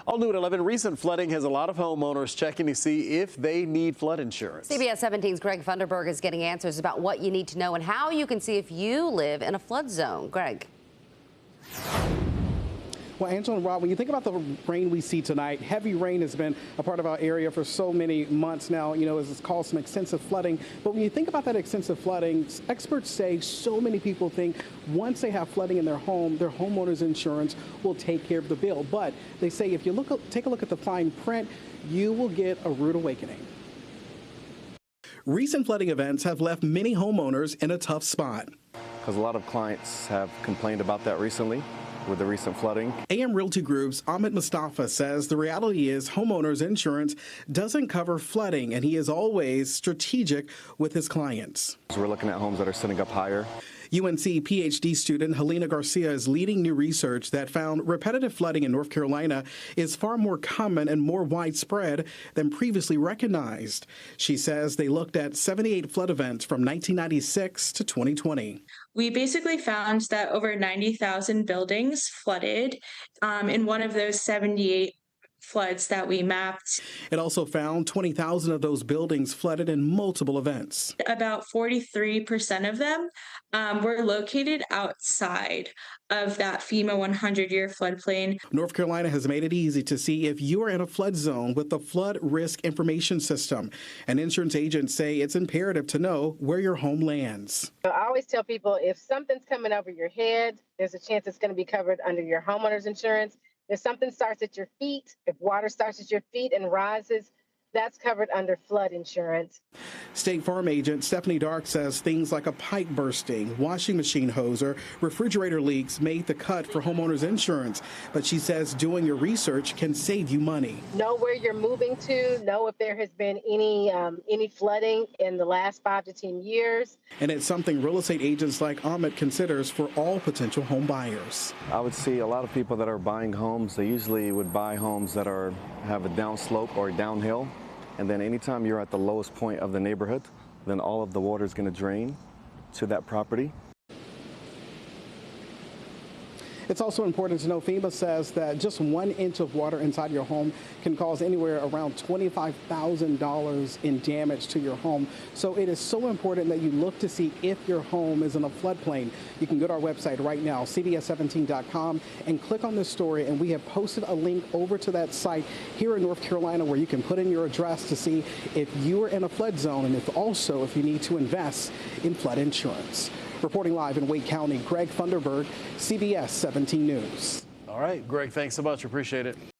All new at 11, recent flooding has a lot of homeowners checking to see if they need flood insurance. CBS 17's Greg Funderburg is getting answers about what you need to know and how you can see if you live in a flood zone. Greg. Well, Angela and Rob, when you think about the rain we see tonight, heavy rain has been a part of our area for so many months now, it's caused some extensive flooding. But when you think about that extensive flooding, experts say so many people think once they have flooding in their home, their homeowner's insurance will take care of the bill. But they say if you take a look at the fine print, you will get a rude awakening. Recent flooding events have left many homeowners in a tough spot. Because a lot of clients have complained about that recently with the recent flooding. AM Realty Group's Ahmed Mustafa says the reality is homeowners insurance doesn't cover flooding, and he is always strategic with his clients. So we're looking at homes that are sitting up higher. UNC PhD student Helena Garcia is leading new research that found repetitive flooding in North Carolina is far more common and more widespread than previously recognized. She says they looked at 78 flood events from 1996 to 2020. We basically found that over 90,000 buildings flooded in one of those 78 floods that we mapped. It also found 20,000 of those buildings flooded in multiple events. About 43% of them were located outside of that FEMA 100-year floodplain. North Carolina has made it easy to see if you are in a flood zone with the Flood Risk Information System. And insurance agents say it's imperative to know where your home lands. I always tell people if something's coming over your head, there's a chance it's going to be covered under your homeowner's insurance. If something starts at your feet, if water starts at your feet and rises, that's covered under flood insurance. State Farm agent Stephanie Dark says things like a pipe bursting, washing machine hose, or refrigerator leaks made the cut for homeowners insurance. But she says doing your research can save you money. Know where you're moving to, know if there has been any flooding in the last 5 to 10 years. And it's something real estate agents like Ahmed considers for all potential home buyers. I would see a lot of people that are buying homes, they usually would buy homes that have a downslope or downhill. And then anytime you're at the lowest point of the neighborhood, then all of the water is going to drain to that property. It's also important to know FEMA says that just 1 inch of water inside your home can cause anywhere around $25,000 in damage to your home. So it is so important that you look to see if your home is in a floodplain. You can go to our website right now, cbs17.com, and click on this story. And we have posted a link over to that site here in North Carolina where you can put in your address to see if you are in a flood zone and if you need to invest in flood insurance. Reporting live in Wake County, Greg Funderburg, CBS 17 News. All right, Greg, thanks so much. Appreciate it.